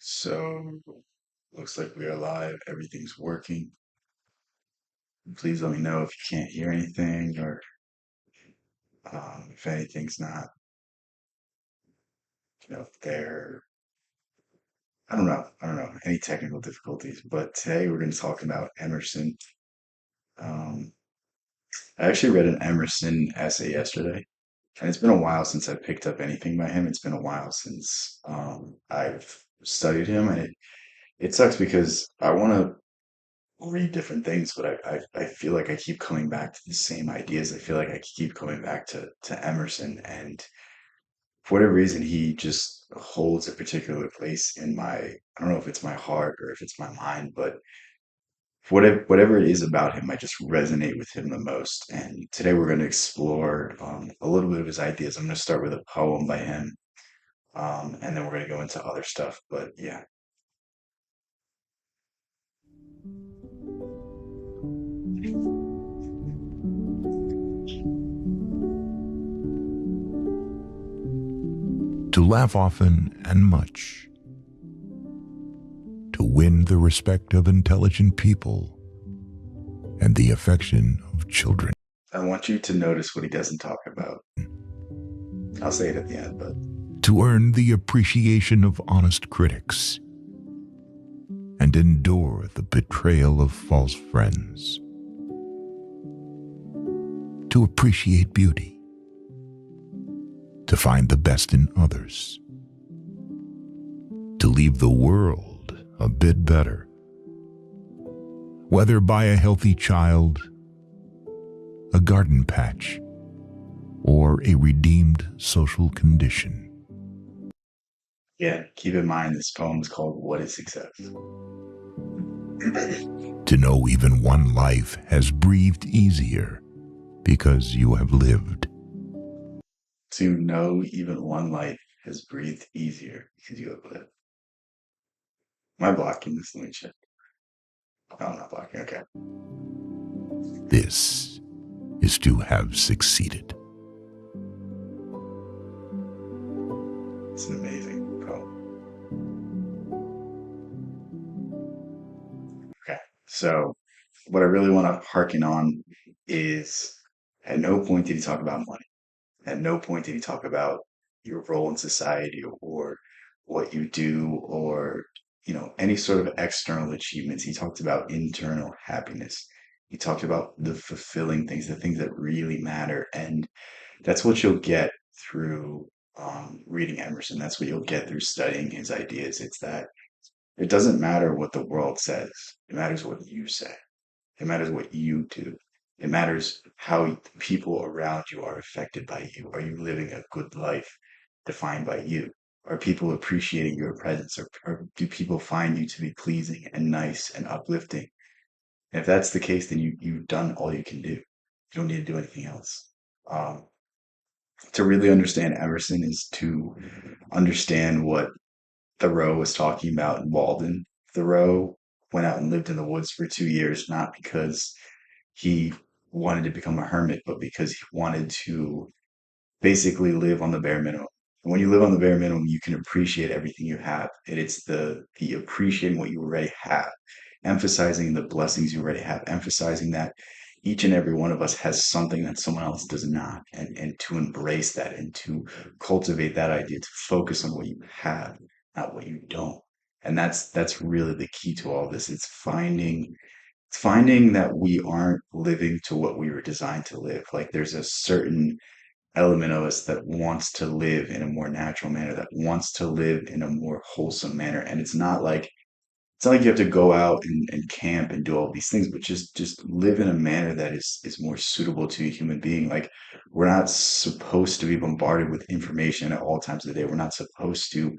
So, looks like we're live. Everything's working. Please let me know if you can't hear anything or if anything's not, if there, any technical difficulties. But today we're going to talk about Emerson. Um, I actually read an Emerson essay yesterday, and it's been a while since I picked up anything by him. It's been a while since I've studied him, and it sucks because I want to read different things, but I feel like I keep coming back to the same ideas. I feel like I keep coming back to Emerson, and for whatever reason, he just holds a particular place in my, I don't know if it's my heart or if it's my mind, but whatever it is about him, I just resonate with him the most. And today we're going to explore a little bit of his ideas. I'm going to start with a poem by him, and then we're going to go into other stuff. But yeah. To laugh often and much, to win the respect of intelligent people and the affection of children, I want you to notice what he doesn't talk about. I'll say it at the end, but to earn the appreciation of honest critics and endure the betrayal of false friends, to appreciate beauty, to find the best in others, to leave the world a bit better, whether by a healthy child, a garden patch, or a redeemed social condition. yeah, keep in mind this poem is called What is Success? To know even one life has breathed easier because you have lived. To know even one life has breathed easier because you have lived. Am I blocking this? Let me check. Oh, I'm not blocking. Okay. This is to have succeeded. It's an amazing poem. Okay. So, what I really want to harken on is at no point did he talk about money. At no point did he talk about your role in society or what you do or, any sort of external achievements. He talked about internal happiness. He talked about the fulfilling things, the things that really matter. And that's what you'll get through reading Emerson. That's what you'll get through studying his ideas. It's that it doesn't matter what the world says. It matters what you say. It matters what you do. It matters how people around you are affected by you. Are you living a good life defined by you? Are people appreciating your presence? Or do people find you to be pleasing and nice and uplifting? And if that's the case, then you've done all you can do. You don't need to do anything else. Um, to really understand Emerson is to understand what Thoreau was talking about in Walden. Thoreau went out and lived in the woods for 2 years, not because he wanted to become a hermit, but because he wanted to basically live on the bare minimum. And when you live on the bare minimum, you can appreciate everything you have. And it's the appreciating what you already have, emphasizing the blessings you already have, emphasizing that each and every one of us has something that someone else does not, and to embrace that and to cultivate that idea, to focus on what you have, not what you don't. And that's really the key to all this. It's finding that we aren't living to what we were designed to live. Like there's a certain element of us that wants to live in a more natural manner, that wants to live in a more wholesome manner. And it's not like you have to go out and camp and do all these things, but just live in a manner that is more suitable to a human being. Like we're not supposed to be bombarded with information at all times of the day. We're not supposed to,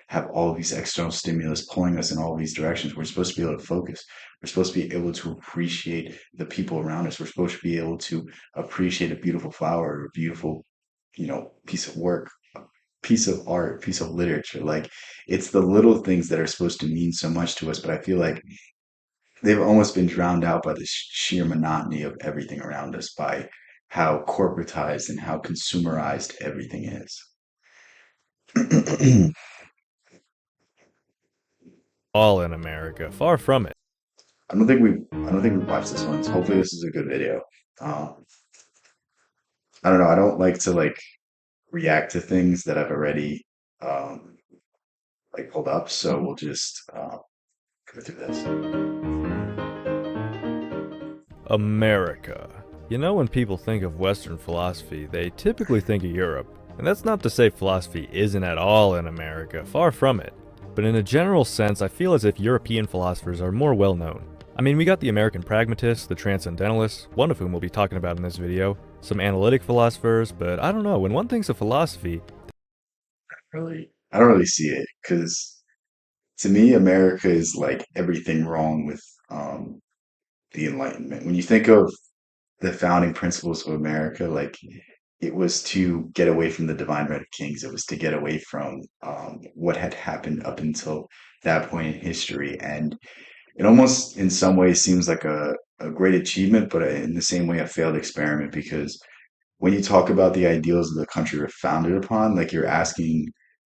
have all of these external stimulus pulling us in all these directions. We're supposed to be able to focus. We're supposed to be able to appreciate the people around us. We're supposed to be able to appreciate a beautiful flower or a beautiful, piece of work, piece of art, piece of literature. Like it's the little things that are supposed to mean so much to us, but I feel like they've almost been drowned out by the sheer monotony of everything around us, by how corporatized and how consumerized everything is. All in America. Far from it. I don't think we watched this one. So hopefully this is a good video. Um, I don't know. I don't like to like react to things that I've already um like pulled up. So we'll just go through this. America. You know, when people think of Western philosophy, they typically think of Europe. And that's not to say philosophy isn't at all in America, far from it. But in a general sense, I feel as if European philosophers are more well known. I mean, we got the American pragmatists, the transcendentalists, one of whom we'll be talking about in this video, some analytic philosophers, but I don't know, when one thinks of philosophy, I don't really see it because to me, America is like everything wrong with the Enlightenment. When you think of the founding principles of America, like it was to get away from the divine right of kings. It was to get away from what had happened up until that point in history. And it almost, in some ways, seems like a great achievement, but in the same way, a failed experiment because when you talk about the ideals of the country we're founded upon, like you're asking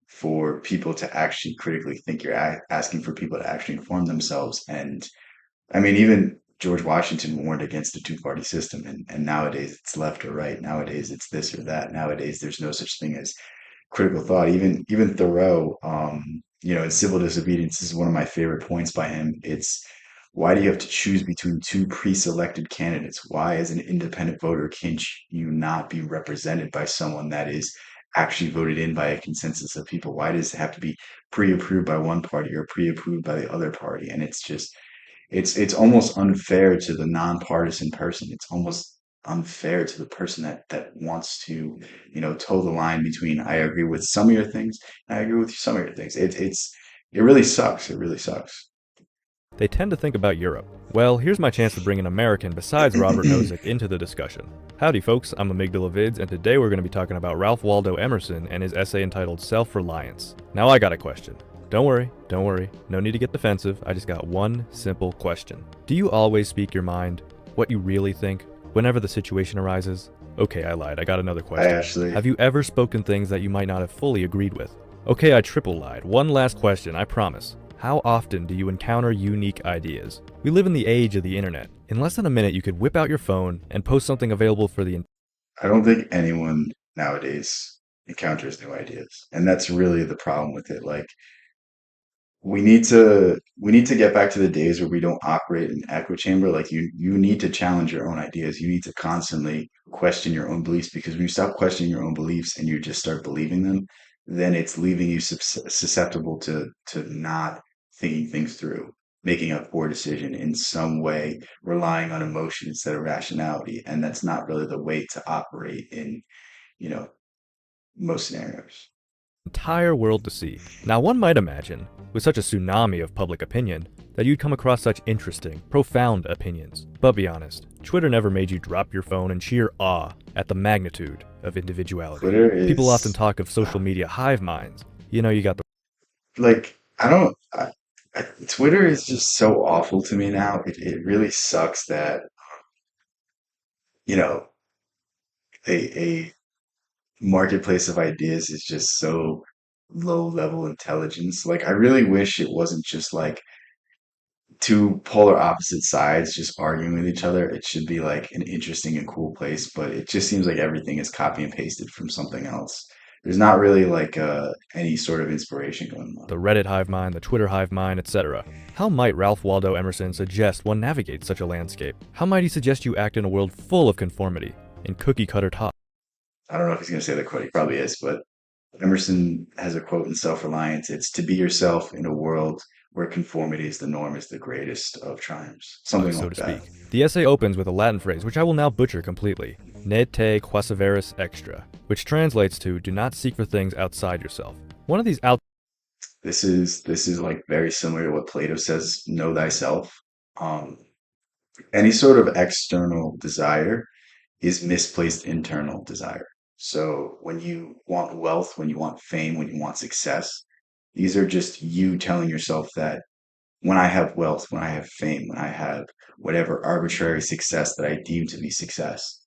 for people to actually critically think, you're asking for people to actually inform themselves. And I mean, even George Washington warned against the two-party system, and nowadays it's left or right. Nowadays it's this or that. Nowadays there's no such thing as critical thought. Even Thoreau, in Civil Disobedience, this is one of my favorite points by him. It's why do you have to choose between two pre-selected candidates? Why, as an independent voter, can't you not be represented by someone that is actually voted in by a consensus of people? Why does it have to be pre-approved by one party or pre-approved by the other party? And it's just it's almost unfair to the nonpartisan person. It's almost unfair to the person that wants to, toe the line between I agree with some of your things and I agree with some of your things. It really sucks. It really sucks. they tend to think about Europe. Well, here's my chance to bring an American besides Robert Nozick into the discussion. Howdy folks, I'm Amygdala Vids, and today we're going to be talking about Ralph Waldo Emerson and his essay entitled Self-Reliance. Now I got a question. Don't worry, no need to get defensive, I just got one simple question. Do you always speak your mind, what you really think, whenever the situation arises? Okay, I lied, I got another I question. actually Have you ever spoken things that you might not have fully agreed with? Okay, I triple lied. One last question, I promise. How often do you encounter unique ideas? We live in the age of the internet. In less than a minute, you could whip out your phone and post something available for the I don't think anyone nowadays encounters new ideas. And that's really the problem with it. Like we need to get back to the days where we don't operate in echo chamber. Like you need to challenge your own ideas. You need to constantly question your own beliefs because when you stop questioning your own beliefs and you just start believing them, then it's leaving you susceptible to not thinking things through, making a poor decision in some way, relying on emotion instead of rationality, and that's not really the way to operate in you know most scenarios. entire world to see. Now, one might imagine, with such a tsunami of public opinion, that you'd come across such interesting, profound opinions. But be honest, Twitter never made you drop your phone in sheer awe at the magnitude of individuality. Twitter People often is talk of social media hive minds. You know, you got the like I don't Twitter is just so awful to me now. It really sucks that you know a marketplace of ideas is just so low level intelligence. Like I really wish it wasn't just like two polar opposite sides just arguing with each other. It should be like an interesting and cool place, but it just seems like everything is copy and pasted from something else. There's not really like any sort of inspiration going on. the Reddit hive mind, the Twitter hive mind, etc. How might Ralph Waldo Emerson suggest one navigates such a landscape? How might he suggest you act in a world full of conformity, in cookie cutter talk? I don't know if he's going to say that quote. He probably is, but Emerson has a quote in Self-Reliance. It's to be yourself in a world where conformity is the norm is the greatest of triumphs. Something So like to that. speak. The essay opens with a Latin phrase, which I will now butcher completely, ne te quaesiveris extra, which translates to do not seek for things outside yourself. One of these This is like very similar to what Plato says, know thyself. Um, any sort of external desire is misplaced internal desire. So when you want wealth, when you want fame, when you want success, these are just you telling yourself that when I have wealth, when I have fame, when I have whatever arbitrary success that I deem to be success,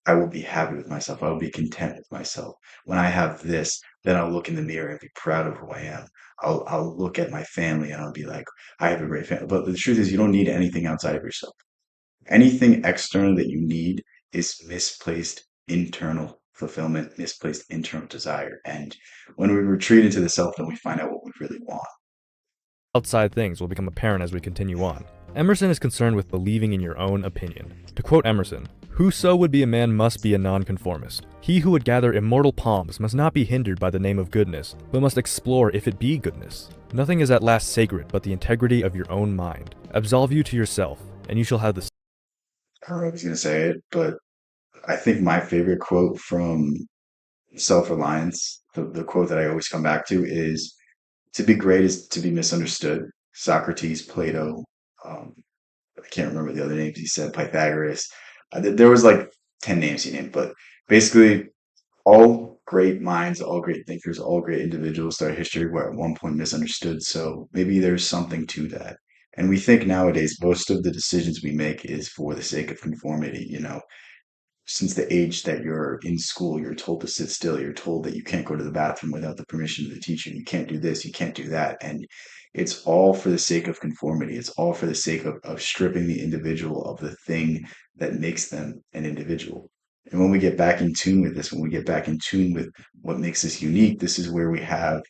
I will be happy with myself. I will be content with myself. When I have this, then I'll look in the mirror and be proud of who I am. I'll look at my family and I'll be like, I have a great family. But the truth is, you don't need anything outside of yourself. Anything external that you need is misplaced internal fulfillment, misplaced internal desire. And when we retreat into the self, then we find out what we really want. Outside things will become apparent as we continue on. Emerson is concerned with believing in your own opinion. To quote Emerson, "Whoso would be a man must be a nonconformist. He who would gather immortal palms must not be hindered by the name of goodness, but must explore if it be goodness. Nothing is at last sacred but the integrity of your own mind. Absolve you to yourself, and you shall have the..." I don't know if I was going to say it, but I think my favorite quote from Self-Reliance, the quote that I always come back to is, to be great is to be misunderstood. Socrates, Plato, um, I can't remember the other names he said, Pythagoras. There was like 10 names he named, but basically all great minds, all great thinkers, all great individuals throughout history were at one point misunderstood. So maybe there's something to that. And we think nowadays most of the decisions we make is for the sake of conformity. Since the age that you're in school, you're told to sit still. You're told that you can't go to the bathroom without the permission of the teacher. You can't do this, you can't do that. And it's all for the sake of conformity. It's all for the sake of stripping the individual of the thing that makes them an individual. And when we get back in tune with this, when we get back in tune with what makes us unique, this is where we have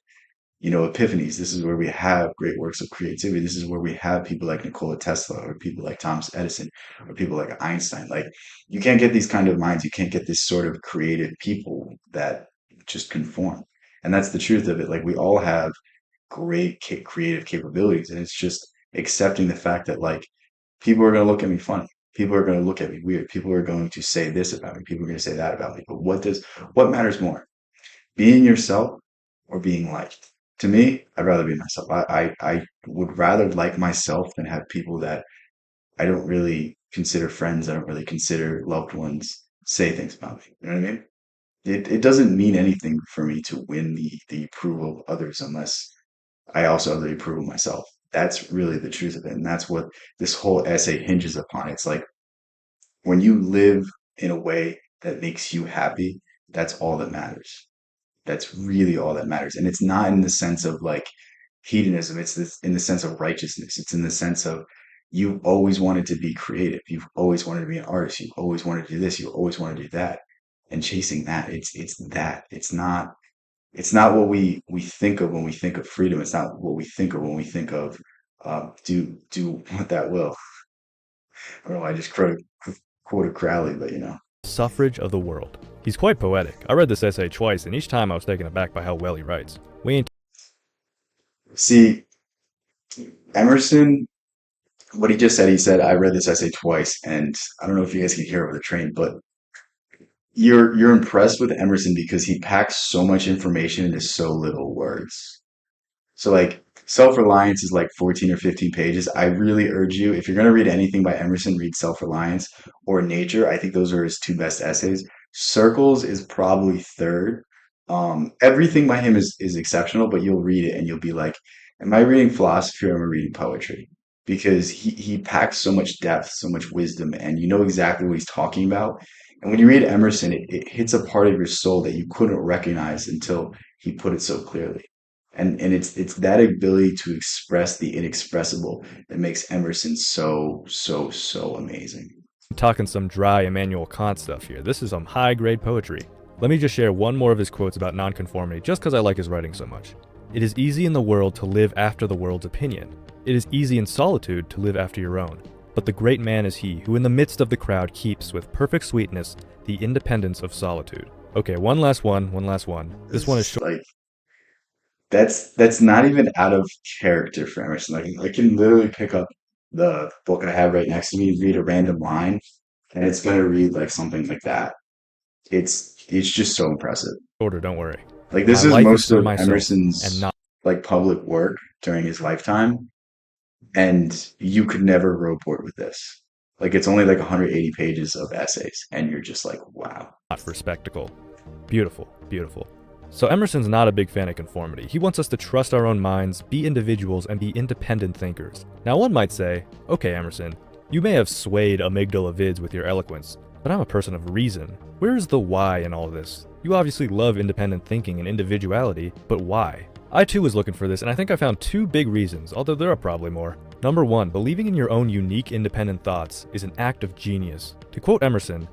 epiphanies. This is where we have great works of creativity. This is where we have people like Nikola Tesla or people like Thomas Edison or people like Einstein. Like, you can't get these kind of minds. You can't get this sort of creative people that just conform. And that's the truth of it. Like, we all have great creative capabilities, and it's just accepting the fact that, like, people are going to look at me funny. People are going to look at me weird. People are going to say this about me. People are going to say that about me. But what matters more? Being yourself or being liked? To me, I'd rather be myself. I would rather like myself than have people that I don't really consider friends, I don't really consider loved ones, say things about me. You know what I mean? It doesn't mean anything for me to win the approval of others unless I also have the approval of myself. That's really the truth of it. And that's what this whole essay hinges upon. It's like, when you live in a way that makes you happy, that's all that matters. That's really all that matters. And it's not in the sense of like hedonism. It's this in the sense of righteousness. It's in the sense of, you've always wanted to be creative. You've always wanted to be an artist. You've always wanted to do this. You always want to do that. And chasing that, it's that. It's not what we think of when we think of freedom. It's not what we think of when we think of do what that will. I don't know. I just quoted Crowley, but Suffrage of the world. He's quite poetic. I read this essay twice, and each time I was taken aback by how well he writes. We ain't See, Emerson, what he just said, he said, I read this essay twice, and I don't know if you guys can hear over the train, but you're impressed with Emerson because he packs so much information into so little words. So, like, Self-Reliance is like 14 or 15 pages. I really urge you, if you're going to read anything by Emerson, read Self-Reliance or Nature. I think those are his two best essays. Circles is probably third. Everything by him is exceptional, but you'll read it and you'll be like, am I reading philosophy or am I reading poetry? Because he packs so much depth, so much wisdom, and you know exactly what he's talking about. And when you read Emerson, it hits a part of your soul that you couldn't recognize until he put it so clearly. And it's that ability to express the inexpressible that makes Emerson so, so, so amazing. talking some dry Immanuel Kant stuff here. This is some high-grade poetry. Let me just share one more of his quotes about nonconformity just because I like his writing so much. It is easy in the world to live after the world's opinion. It is easy in solitude to live after your own. But the great man is he who in the midst of the crowd keeps with perfect sweetness the independence of solitude. Okay, one last one. This one is short. Like, that's not even out of character for Emerson. Like, I can literally pick up the book I have right next to me, read a random line, and it's gonna read like something like that. It's just so impressive. Shorter, don't worry. Like, this My is life is most for of myself and Emerson's not like public work during his lifetime, and you could never grow bored with this. Like, it's only like 180 pages of essays, and you're just like, wow. for spectacle. Beautiful, beautiful. So Emerson's not a big fan of conformity. He wants us to trust our own minds, be individuals, and be independent thinkers. Now one might say, okay Emerson, you may have swayed amygdala vids with your eloquence, but I'm a person of reason. Where is the why in all this? You obviously love independent thinking and individuality, but why? I too was looking for this, and I think I found two big reasons, although there are probably more. Number one, believing in your own unique independent thoughts is an act of genius. To quote Emerson,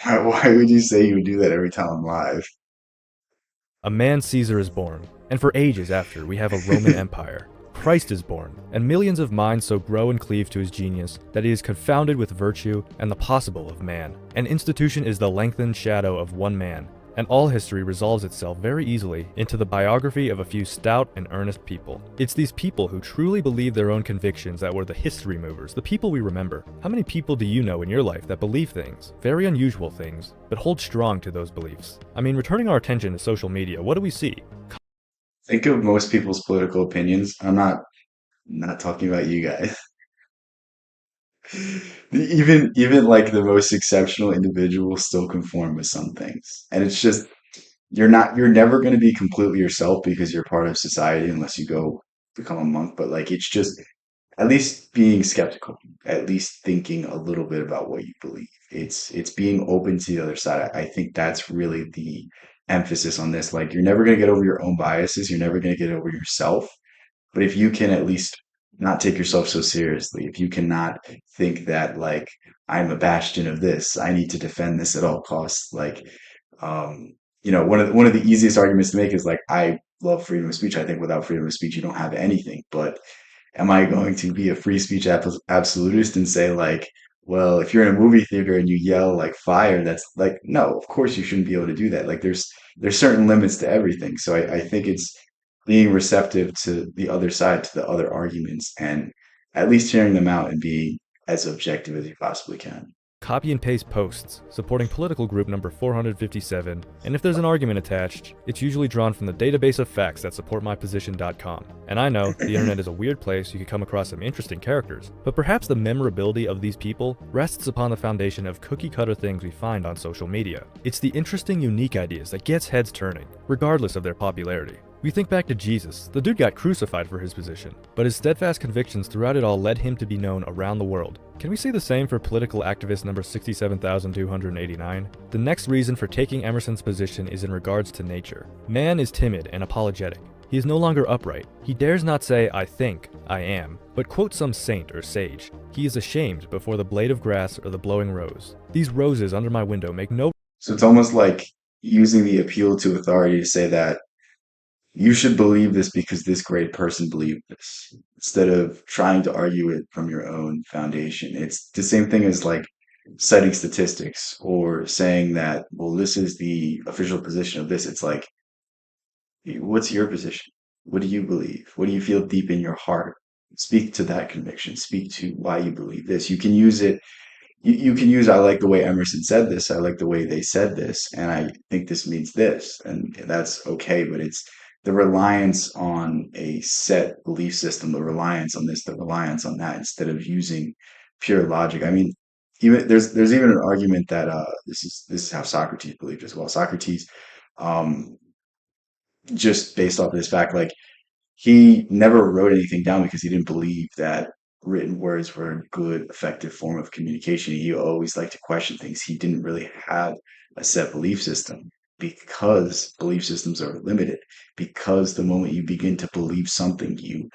Why would you say you would do that every time I'm live? a man Caesar is born, and for ages after, we have a Roman Empire. Christ is born, and millions of minds so grow and cleave to his genius that he is confounded with virtue and the possible of man. An institution is the lengthened shadow of one man, and all history resolves itself very easily into the biography of a few stout and earnest people. It's these people who truly believe their own convictions that were the history movers, the people we remember. How many people do you know in your life that believe things, very unusual things, but hold strong to those beliefs? I mean, returning our attention to social media, what do we see? Think of most people's political opinions. I'm not talking about you guys. Even like the most exceptional individuals still conform with some things. And it's just you're never going to be completely yourself because you're part of society unless you go become a monk, but like it's just at least being skeptical, at least thinking a little bit about what you believe. It's being open to the other side. I think that's really the emphasis on this. Like you're never going to get over your own biases, you're never going to get over yourself. But if you can at least not take yourself so seriously, if you cannot think that like I'm a bastion of this, I need to defend this at all costs, like one of the easiest arguments to make is like I love freedom of speech. I think without freedom of speech, you don't have anything. But am I going to be a free speech absolutist and say like, well, if you're in a movie theater and you yell like fire, that's like, no, of course you shouldn't be able to do that. Like there's certain limits to everything. So I think it's being receptive to the other side, to the other arguments, and at least hearing them out and being as objective as you possibly can. Copy and paste posts supporting political group number 457, and if there's an argument attached, it's usually drawn from the database of facts that support myposition.com. And I know, the internet is a weird place, you can come across some interesting characters, but perhaps the memorability of these people rests upon the foundation of cookie-cutter things we find on social media. It's the interesting, unique ideas that gets heads turning, regardless of their popularity. We think back to Jesus. The dude got crucified for his position, but his steadfast convictions throughout it all led him to be known around the world. Can we say the same for political activist number 67,289? The next reason for taking Emerson's position is in regards to nature. Man is timid and apologetic. He is no longer upright. He dares not say, I think, I am, but quote some saint or sage. He is ashamed before the blade of grass or the blowing rose. These roses under my window make no. So it's almost like using the appeal to authority to say that you should believe this because this great person believed this, instead of trying to argue it from your own foundation. It's the same thing as like citing statistics or saying that, well, this is the official position of this. It's like, what's your position? What do you believe? What do you feel deep in your heart? Speak to that conviction. Speak to why you believe this. You can use it you can use I like the way Emerson said this, I like the way they said this, and I think this means this, and that's okay, but it's the reliance on a set belief system, the reliance on this, the reliance on that, instead of using pure logic. I mean, even there's even an argument that this is how Socrates believed as well. Socrates, um, just based off of this fact, like he never wrote anything down because he didn't believe that written words were a good, effective form of communication. He always liked to question things. He didn't really have a set belief system because belief systems are limited. Because the moment you begin to believe something, you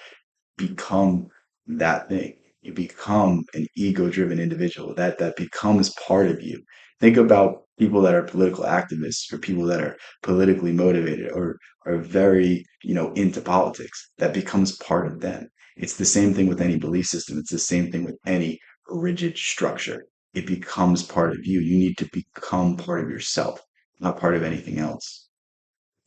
become that thing. You become an ego-driven individual. That becomes part of you. Think about people that are political activists or people that are politically motivated or are very, into politics. That becomes part of them. It's the same thing with any belief system. It's the same thing with any rigid structure. It becomes part of you. You need to become part of yourself, not part of anything else.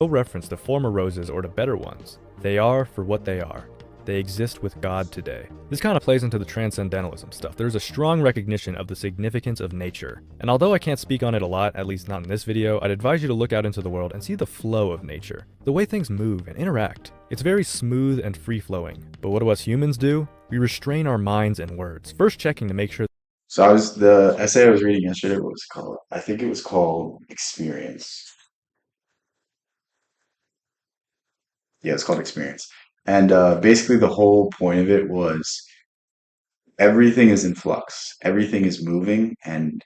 No reference to former roses or to better ones. They are for what they are. They exist with God today. This kind of plays into the transcendentalism stuff. There's a strong recognition of the significance of nature. And although I can't speak on it a lot, at least not in this video, I'd advise you to look out into the world and see the flow of nature. The way things move and interact. It's very smooth and free-flowing. But what do us humans do? We restrain our minds and words, first checking to make sure. So the essay I was reading yesterday, what was it called? I think it was called Experience. Yeah, it's called Experience. And basically, the whole point of it was everything is in flux, everything is moving, and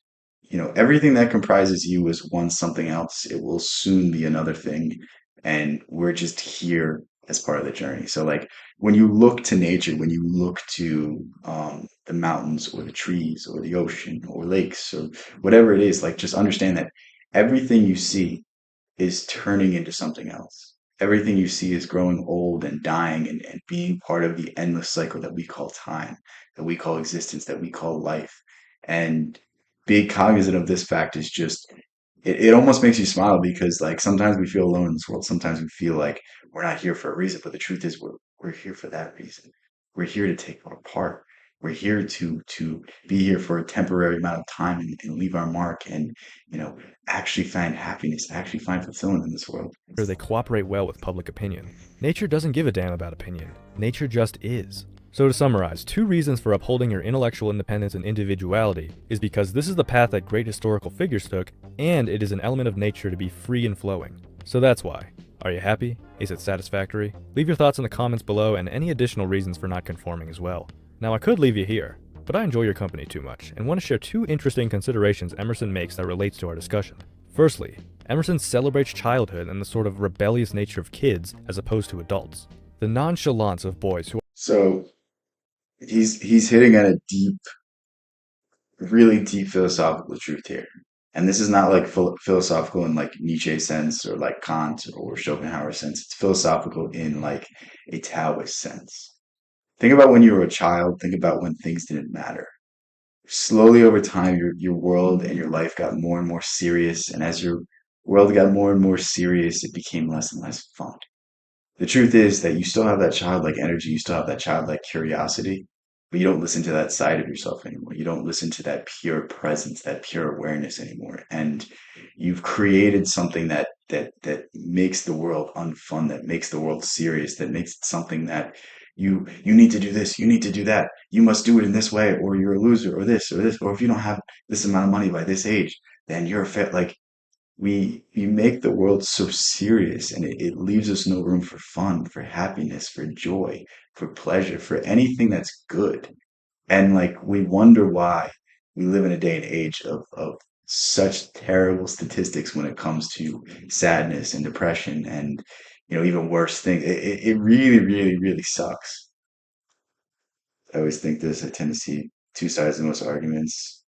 everything that comprises you is once something else. It will soon be another thing. And we're just here as part of the journey. So, like, when you look to nature, when you look to the mountains or the trees or the ocean or lakes or whatever it is, like, just understand that everything you see is turning into something else. Everything you see is growing old and dying and being part of the endless cycle that we call time, that we call existence, that we call life. And being cognizant of this fact is just, it almost makes you smile because, like, sometimes we feel alone in this world. Sometimes we feel like we're not here for a reason, but the truth is we're here for that reason. We're here to take our part. We're here to be here for a temporary amount of time and leave our mark and, you know, actually find happiness, actually find fulfillment in this world. They cooperate well with public opinion. Nature doesn't give a damn about opinion. Nature just is. So to summarize, 2 reasons for upholding your intellectual independence and individuality is because this is the path that great historical figures took, and it is an element of nature to be free and flowing. So that's why. Are you happy? Is it satisfactory? Leave your thoughts in the comments below and any additional reasons for not conforming as well. Now I could leave you here, but I enjoy your company too much and want to share 2 interesting considerations Emerson makes that relates to our discussion. Firstly, Emerson celebrates childhood and the sort of rebellious nature of kids as opposed to adults. The nonchalance of boys who So he's hitting at a deep, really deep philosophical truth here. And this is not like philosophical in like Nietzsche sense or like Kant or Schopenhauer sense. It's philosophical in like a Taoist sense. Think about when you were a child. Think about when things didn't matter. Slowly over time, your world and your life got more and more serious. And as your world got more and more serious, it became less and less fun. The truth is that you still have that childlike energy, you still have that childlike curiosity, but you don't listen to that side of yourself anymore. You don't listen to that pure presence, that pure awareness anymore. And you've created something that makes the world unfun, that makes the world serious, that makes it something that you need to do this, you need to do that, you must do it in this way, or you're a loser, or this, or if you don't have this amount of money by this age, then you're a fit. Like we make the world so serious and it leaves us no room for fun, for happiness, for joy, for pleasure, for anything that's good. And like we wonder why we live in a day and age of such terrible statistics when it comes to sadness and depression and even worse things. It really, really, really sucks. I always think this. I tend to see two sides in most arguments.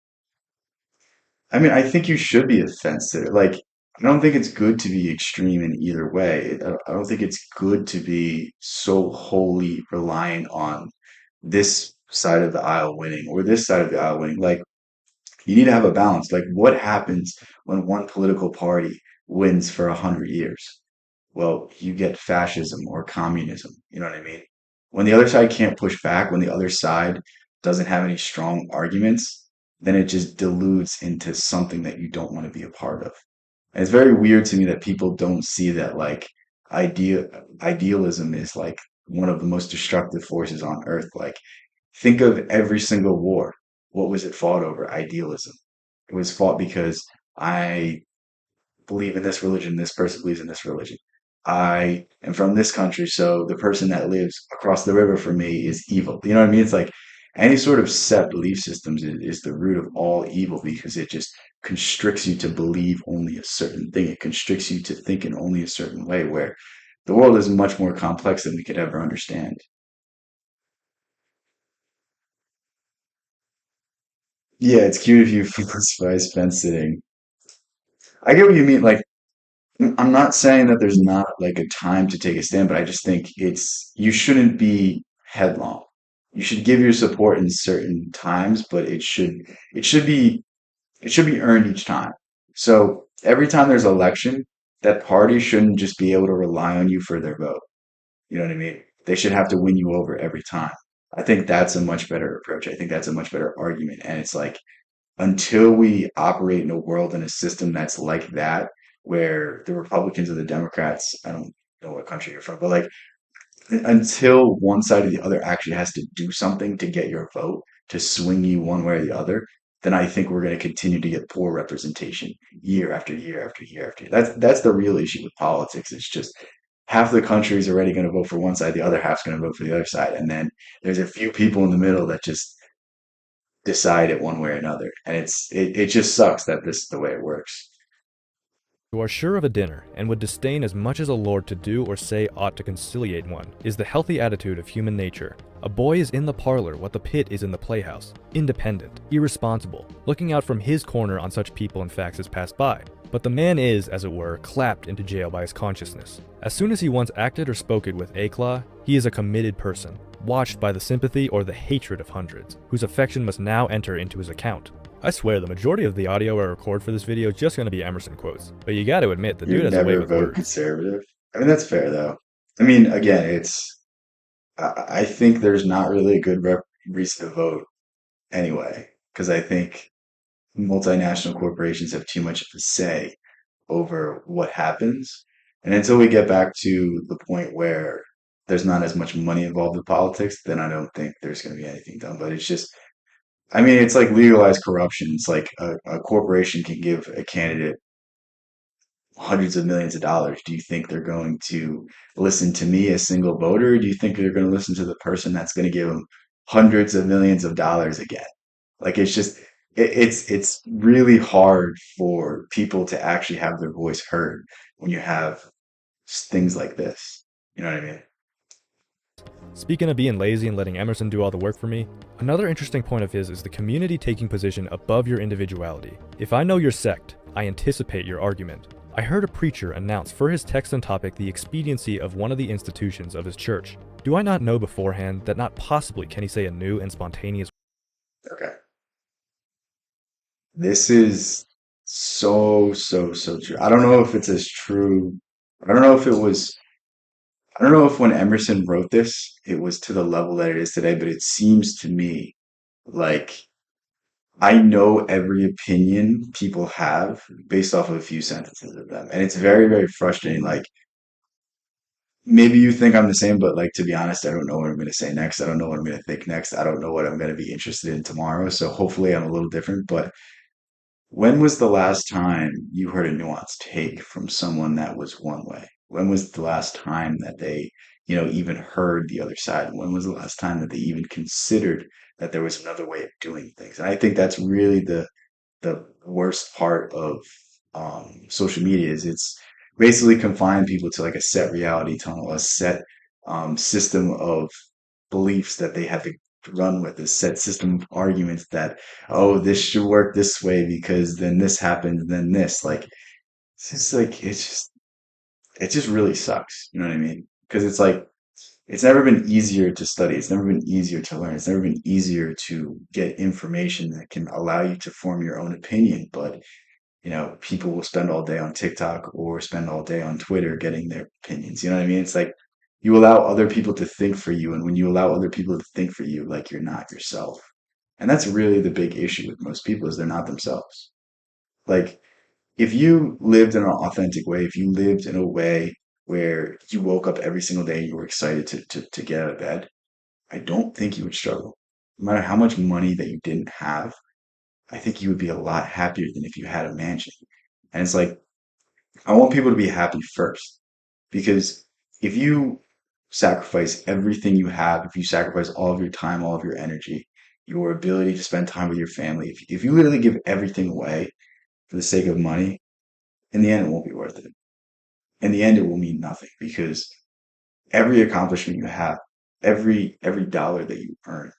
I mean, I think you should be offensive. Like, I don't think it's good to be extreme in either way. I don't think it's good to be so wholly reliant on this side of the aisle winning or this side of the aisle winning. Like, you need to have a balance. Like, what happens when one political party wins for 100 years? Well, you get fascism or communism. You know what I mean? When the other side can't push back, when the other side doesn't have any strong arguments, then it just dilutes into something that you don't want to be a part of. And it's very weird to me that people don't see that like idea idealism is like one of the most destructive forces on earth. Like think of every single war. What was it fought over? Idealism. It was fought because I believe in this religion, this person believes in this religion. I am from this country, so the person that lives across the river from me is evil. You know what I mean? It's like any sort of set belief systems is the root of all evil because it just constricts you to believe only a certain thing. It constricts you to think in only a certain way, where the world is much more complex than we could ever understand. Yeah, it's cute if you philosophize fence sitting. I get what you mean. Like, I'm not saying that there's not like a time to take a stand, but I just think you shouldn't be headlong. You should give your support in certain times, but it should be it should be earned each time. So every time there's an election, that party shouldn't just be able to rely on you for their vote. You know what I mean? They should have to win you over every time. I think that's a much better approach. I think that's a much better argument. And it's like until we operate in a world and a system that's like that, where the Republicans or the Democrats, I don't know what country you're from, but like until one side or the other actually has to do something to get your vote, to swing you one way or the other, then I think we're going to continue to get poor representation year after year after year after year. That's the real issue with politics. It's just half the country is already going to vote for one side, the other half's going to vote for the other side, and then there's a few people in the middle that just decide it one way or another. And it just sucks that this is the way it works. Who are sure of a dinner, and would disdain as much as a lord to do or say aught to conciliate one, is the healthy attitude of human nature. A boy is in the parlor what the pit is in the playhouse, independent, irresponsible, looking out from his corner on such people and facts as pass by. But the man is, as it were, clapped into jail by his consciousness. As soon as he once acted or spoken with éclat, he is a committed person, watched by the sympathy or the hatred of hundreds, whose affection must now enter into his account. I swear the majority of the audio I record for this video is just going to be Emerson quotes, but you got to admit the You dude would has a way never with vote words. conservative. I mean, that's fair though. I mean, again, I think there's not really a good reason to vote anyway, because I think multinational corporations have too much of a say over what happens. And until we get back to the point where there's not as much money involved in politics, then I don't think there's going to be anything done. But it's just, I mean, it's like legalized corruption. It's like a corporation can give a candidate hundreds of millions of dollars. Do you think they're going to listen to me, a single voter? Or do you think they're going to listen to the person that's going to give them hundreds of millions of dollars again? Like it's just it's really hard for people to actually have their voice heard when you have things like this. You know what I mean? Speaking of being lazy and letting Emerson do all the work for me, another interesting point of his is the community taking position above your individuality. If I know your sect, I anticipate your argument. I heard a preacher announce for his text and topic the expediency of one of the institutions of his church. Do I not know beforehand that not possibly can he say a new and spontaneous Okay. This is so true. I don't know if it's as true. I don't know if it was I don't know if when Emerson wrote this, it was to the level that it is today, but it seems to me like I know every opinion people have based off of a few sentences of them. And it's very frustrating. Like maybe you think I'm the same, but like to be honest, I don't know what I'm going to say next. I don't know what I'm going to think next. I don't know what I'm going to be interested in tomorrow. So hopefully I'm a little different. But when was the last time you heard a nuanced take from someone that was one way? When was the last time that they, even heard the other side? When was the last time that they even considered that there was another way of doing things? And I think that's really the worst part of social media is it's basically confined people to like a set reality tunnel, a set system of beliefs that they have to run with, a set system of arguments that, oh, this should work this way because then this happens, then this. Like, it's just like, it just really sucks. You know what I mean? Because it's like, it's never been easier to study. It's never been easier to learn. It's never been easier to get information that can allow you to form your own opinion. But people will spend all day on TikTok or spend all day on Twitter getting their opinions. You know what I mean? It's like you allow other people to think for you. And when you allow other people to think for you, like you're not yourself. And that's really the big issue with most people is they're not themselves. Like if you lived in an authentic way, if you lived in a way where you woke up every single day and you were excited to get out of bed, I don't think you would struggle. No matter how much money that you didn't have, I think you would be a lot happier than if you had a mansion. And it's like, I want people to be happy first. Because if you sacrifice everything you have, if you sacrifice all of your time, all of your energy, your ability to spend time with your family, if you literally give everything away for the sake of money, in the end, it won't be worth it. In the end, it will mean nothing because every accomplishment you have, every dollar that you earn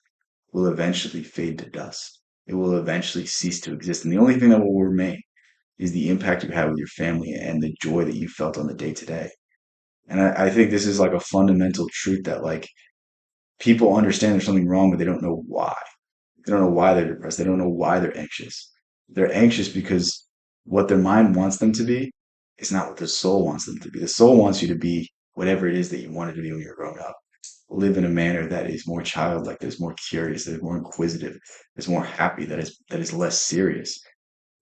will eventually fade to dust. It will eventually cease to exist. And the only thing that will remain is the impact you had with your family and the joy that you felt on the day to day. And I think this is like a fundamental truth that like people understand there's something wrong, but they don't know why. They don't know why they're depressed. They don't know why they're anxious. They're anxious because what their mind wants them to be is not what the soul wants them to be. The soul wants you to be whatever it is that you wanted to be when you were growing up. Live in a manner that is more childlike, that is more curious, that is more inquisitive, that is more happy, that is less serious.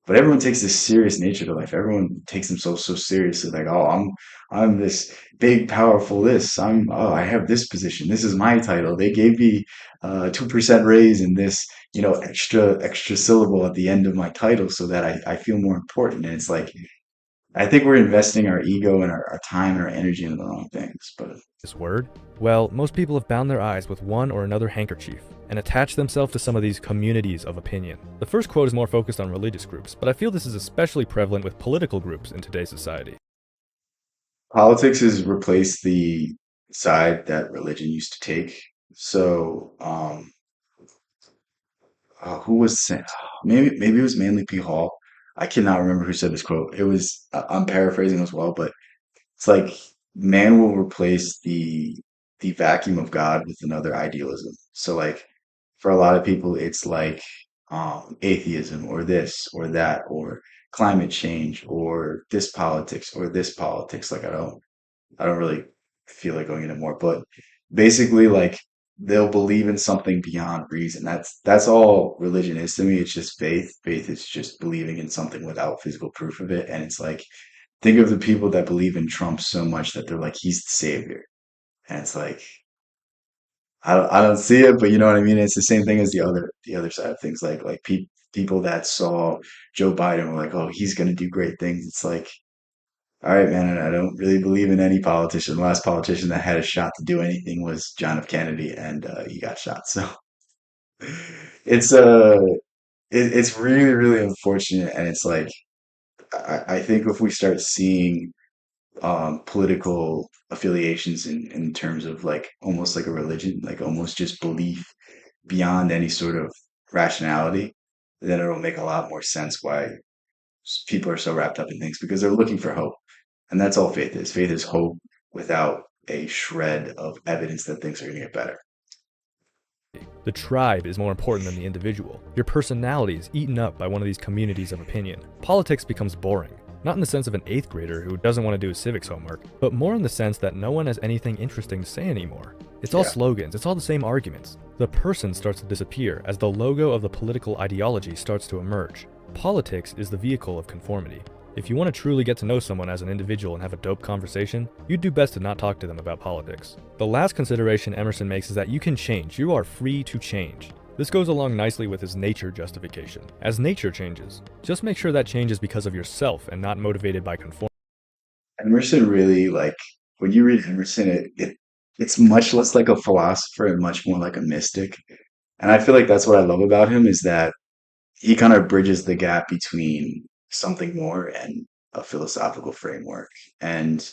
But everyone takes this serious nature to life. Everyone takes themselves so seriously, like, oh, I'm this big, powerful this. I have this position. This is my title. They gave me 2% raise in this, extra syllable at the end of my title so that I feel more important. And it's like I think we're investing our ego and our time and our energy in the wrong things. But This word? Well, most people have bound their eyes with one or another handkerchief and attached themselves to some of these communities of opinion. The first quote is more focused on religious groups, but I feel this is especially prevalent with political groups in today's society. politics has replaced the side that religion used to take. So, who was saying? Maybe it was mainly P. Hall. I cannot remember who said this quote. It was I'm paraphrasing as well, but it's like man will replace the vacuum of God with another idealism. So like for a lot of people, it's like atheism or this or that or climate change or this politics or this politics. Like I don't really feel like going into more, but basically like they'll believe in something beyond reason. That's all religion is to me. It's just faith. Faith is just believing in something without physical proof of it. And it's like think of the people that believe in Trump so much that they're like he's the savior. And it's like I don't see it, but you know what I mean? It's the same thing as the other side of things. Like people that saw Joe Biden were like, oh, he's gonna do great things. It's like all right, man, and I don't really believe in any politician. The last politician that had a shot to do anything was John F. Kennedy, and he got shot. So it's it's really really unfortunate, and it's like I think if we start seeing political affiliations in terms of like almost like a religion, like almost just belief beyond any sort of rationality, then it'll make a lot more sense why people are so wrapped up in things because they're looking for hope. And that's all faith is. Faith is hope without a shred of evidence that things are going to get better. The tribe is more important than the individual. Your personality is eaten up by one of these communities of opinion. Politics becomes boring. Not in the sense of an 8th grader who doesn't want to do his civics homework, but more in the sense that no one has anything interesting to say anymore. It's all Yeah. slogans, it's all the same arguments. The person starts to disappear as the logo of the political ideology starts to emerge. Politics is the vehicle of conformity. If you want to truly get to know someone as an individual and have a dope conversation, you'd do best to not talk to them about politics. The last consideration Emerson makes is that you can change. You are free to change. This goes along nicely with his nature justification. As nature changes, just make sure that change is because of yourself and not motivated by conformity. Emerson really like when you read Emerson, it's much less like a philosopher and much more like a mystic. And I feel like that's what I love about him is that he kind of bridges the gap between something more and a philosophical framework. And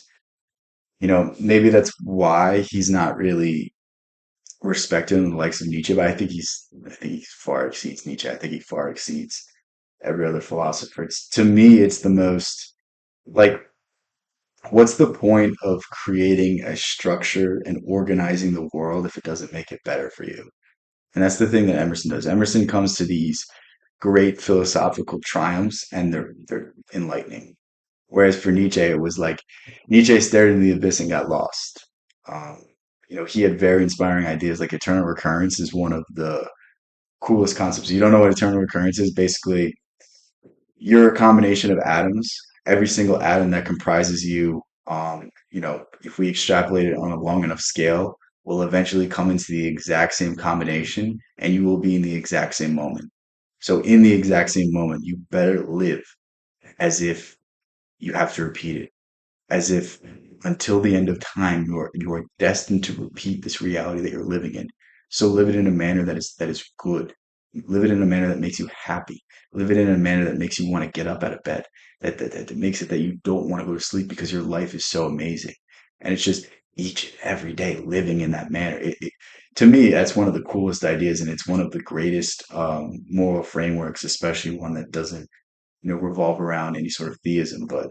maybe that's why he's not really respected in the likes of Nietzsche, but I think he far exceeds Nietzsche. I think he far exceeds every other philosopher. To me, it's the most like what's the point of creating a structure and organizing the world if it doesn't make it better for you? And that's the thing that Emerson does. Emerson comes to these great philosophical triumphs and they're enlightening. Whereas for Nietzsche, it was like Nietzsche stared into the abyss and got lost. Um, he had very inspiring ideas. Like eternal recurrence is one of the coolest concepts. You don't know what eternal recurrence is? Basically, you're a combination of atoms. Every single atom that comprises you, if we extrapolate it on a long enough scale, will eventually come into the exact same combination, and you will be in the exact same moment. So, in the exact same moment, you better live as if you have to repeat it as if until the end of time you are destined to repeat this reality that you're living in. So live it in a manner that is good. Live it in a manner that makes you happy. Live it in a manner that makes you want to get up out of bed. That makes it that you don't want to go to sleep because your life is so amazing. And it's just each and every day living in that manner. To me, that's one of the coolest ideas, and it's one of the greatest moral frameworks, especially one that doesn't revolve around any sort of theism. But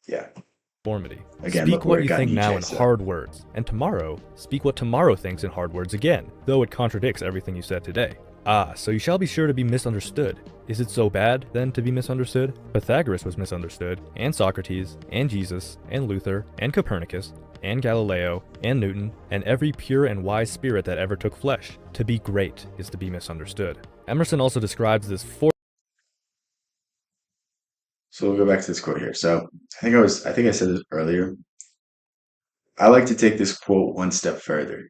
yeah, again, Speak look what where it you got think now Nietzsche. in So hard words, and tomorrow, speak what tomorrow thinks in hard words again, though it contradicts everything you said today. Ah, so you shall be sure to be misunderstood. Is it so bad, then, to be misunderstood? Pythagoras was misunderstood, and Socrates, and Jesus, and Luther, and Copernicus, and Galileo, and Newton, and every pure and wise spirit that ever took flesh. To be great is to be misunderstood. Emerson also describes this so we'll go back to this quote here. So I think I said this earlier. I like to take this quote one step further.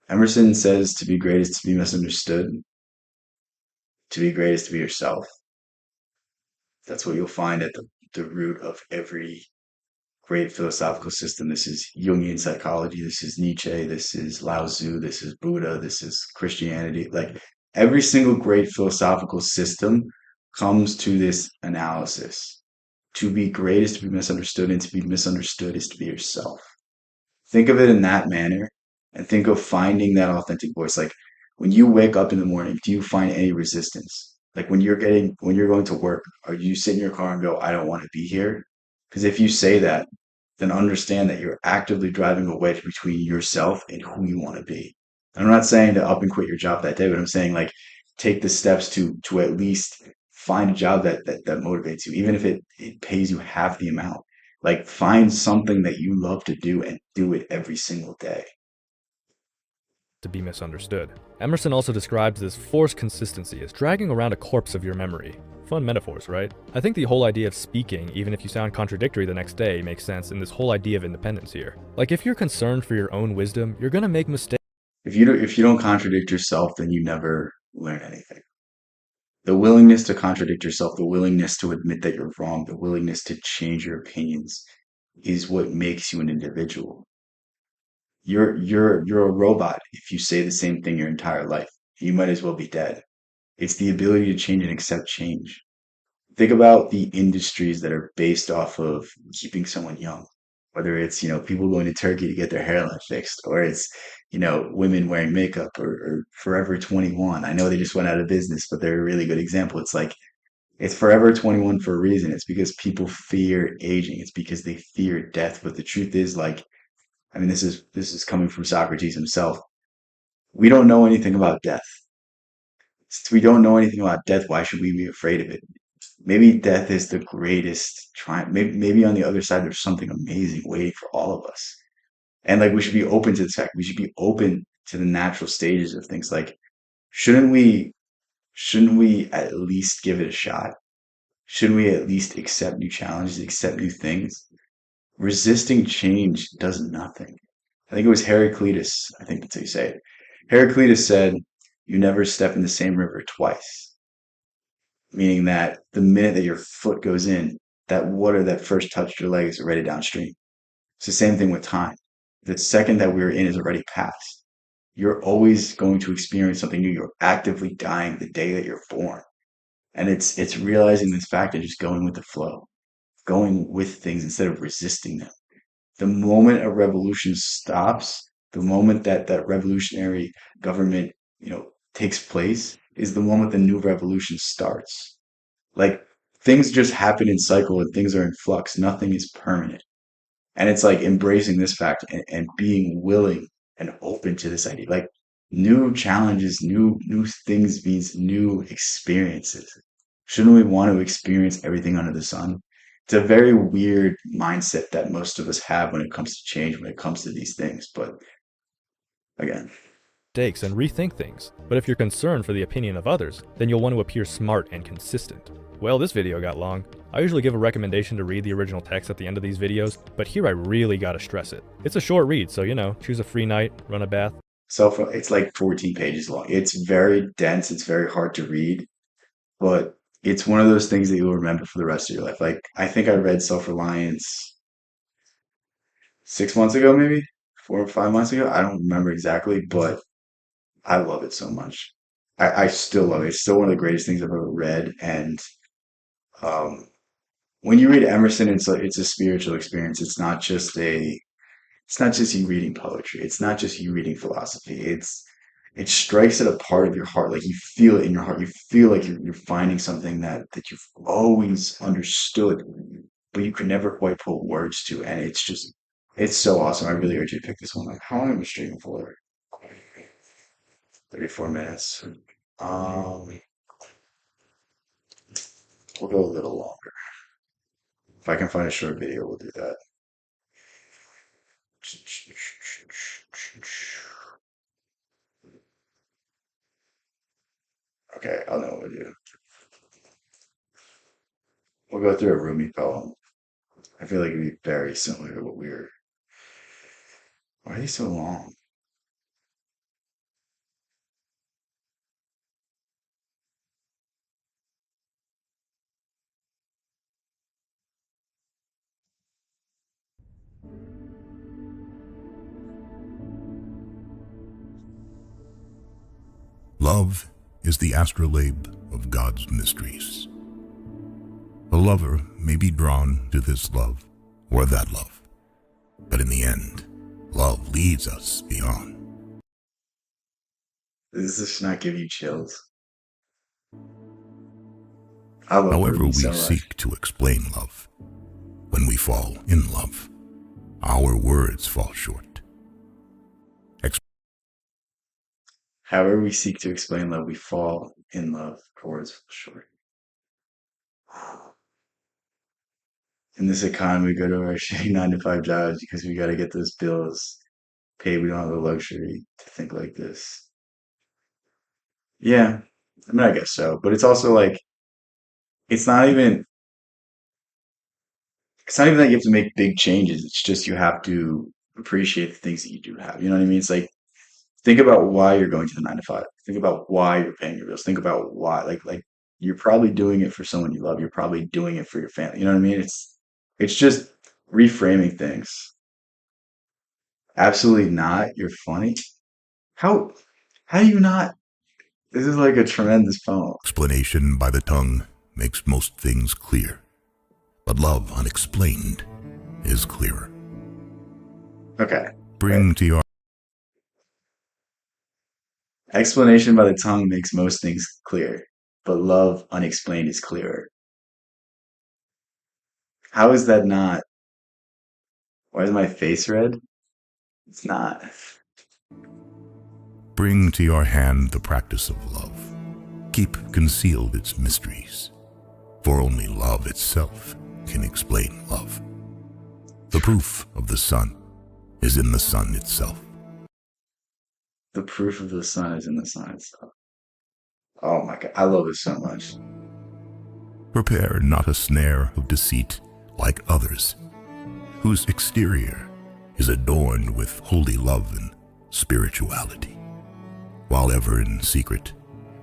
Emerson says to be great is to be misunderstood. To be great is to be yourself. That's what you'll find at the the root of every great philosophical system. This is Jungian psychology. This is Nietzsche. This is Lao Tzu. This is Buddha. This is Christianity. Like every single great philosophical system comes to this analysis. To be great is to be misunderstood, and to be misunderstood is to be yourself. Think of it in that manner and think of finding that authentic voice. Like when you wake up in the morning, do you find any resistance? Like when you're going to work, or you sit in your car and go, I don't want to be here? Because if you say that, then understand that you're actively driving a wedge between yourself and who you want to be. I'm not saying to up and quit your job that day, but I'm saying like take the steps to at least find a job that motivates you, even if it pays you half the amount. Like find something that you love to do and do it every single day. To be misunderstood. Emerson also describes this forced consistency as dragging around a corpse of your memory. Fun metaphors, right? I think the whole idea of speaking, even if you sound contradictory the next day, makes sense in this whole idea of independence here. Like if you're concerned for your own wisdom, you're gonna make mistakes. If you don't contradict yourself, then you never learn anything. The willingness to contradict yourself, the willingness to admit that you're wrong, the willingness to change your opinions is what makes you an individual. You're a robot if you say the same thing your entire life. You might as well be dead. It's the ability to change and accept change. Think about the industries that are based off of keeping someone young, whether it's, people going to Turkey to get their hairline fixed, or it's, women wearing makeup, or Forever 21. I know they just went out of business, but they're a really good example. It's like, it's Forever 21 for a reason. It's because people fear aging. It's because they fear death. But the truth is, like, I mean, this is coming from Socrates himself. We don't know anything about death. Since we don't know anything about death, why should we be afraid of it? Maybe death is the greatest triumph. Maybe on the other side, there's something amazing waiting for all of us. And like, we should be open to the fact, we should be open to the natural stages of things. Like, shouldn't we, shouldn't we at least give it a shot? Shouldn't we at least accept new challenges, accept new things? Resisting change does nothing. I think it was Heraclitus. I think that's how you say it. Heraclitus said, you never step in the same river twice, meaning that the minute that your foot goes in, that water that first touched your leg is already downstream. It's the same thing with time. The second that we're in is already past. You're always going to experience something new. You're actively dying the day that you're born. And it's realizing this fact and just going with the flow, going with things instead of resisting them. The moment a revolution stops, the moment that that revolutionary government, takes place, is the moment the new revolution starts. Like things just happen in cycle and things are in flux. Nothing is permanent. And it's like embracing this fact and being willing and open to this idea. Like new challenges, new things means new experiences. Shouldn't we want to experience everything under the sun? It's a very weird mindset that most of us have when it comes to change, when it comes to these things. But again, And rethink things. But if you're concerned for the opinion of others, then you'll want to appear smart and consistent. Well, this video got long. I usually give a recommendation to read the original text at the end of these videos, but here I really gotta stress it. It's a short read, so choose a free night, run a bath. it's like 14 pages long. It's very dense. It's very hard to read, but it's one of those things that you'll remember for the rest of your life. Like I think I read Self-Reliance 6 months ago, maybe 4 or 5 months ago. I don't remember exactly, but I love it so much. I still love it. It's still one of the greatest things I've ever read. And um, when you read Emerson, it's a spiritual experience. It's not just you reading poetry. It's not just you reading philosophy. It strikes at a part of your heart. Like you feel it in your heart. You feel like you're finding something that you've always understood, but you could never quite put words to. And it's so awesome. I really urge you to pick this one up. How long am I streaming for? 34 minutes. Um, we'll go a little longer. If I can find a short video, we'll do that. Okay, I'll know what to do. We'll go through a Rumi poem. I feel like it'd be very similar to what we were. Why are these so long? Love is the astrolabe of God's mysteries. A lover may be drawn to this love or that love, but in the end, love leads us beyond. Does this not give you chills? I love However movies we so much. seek to explain love, when we fall in love, our words fall short. However we seek to explain love, we fall in love. Our words fall short. In this economy, we go to our shitty 9 to 5 jobs because we got to get those bills paid. We don't have the luxury to think like this. Yeah, I mean, I guess so. But it's also like, it's not even, it's not even that you have to make big changes. It's just you have to appreciate the things that you do have. You know what I mean? It's like, think about why you're going to the 9 to 5. Think about why you're paying your bills. Think about why, like you're probably doing it for someone you love. You're probably doing it for your family. You know what I mean? It's just reframing things. Absolutely not. You're funny. How how do you not? This is like a tremendous poem. Explanation by the tongue makes most things clear, but love unexplained is clearer. Okay. Right. Bring to your Explanation by the tongue makes most things clear, but love unexplained is clearer. How is that not? Why is my face red? It's not. Bring to your hand the practice of love. Keep concealed its mysteries, for only love itself can explain love. The proof of the sun is in the sun itself. The proof of the sun is in the sun itself. Oh my God. I love it so much. Prepare not a snare of deceit like others, whose exterior is adorned with holy love and spirituality, while ever in secret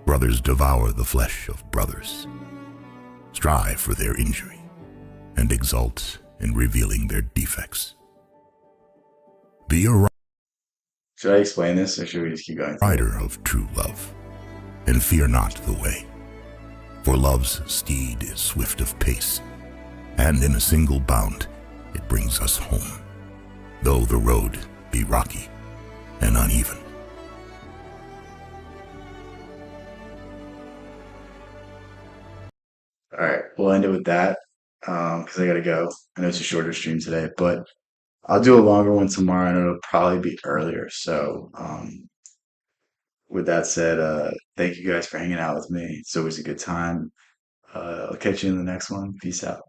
brothers devour the flesh of brothers, strive for their injury, and exult in revealing their defects. Be a Should I explain this or should we just keep going through it? rider of true love, and fear not the way, for love's steed is swift of pace, and in a single bound it brings us home, though the road be rocky and uneven. All right, we'll end it with that because I gotta go. I know it's a shorter stream today, but I'll do a longer one tomorrow, and it'll probably be earlier. So, with that said, thank you guys for hanging out with me. It's always a good time. I'll catch you in the next one. Peace out.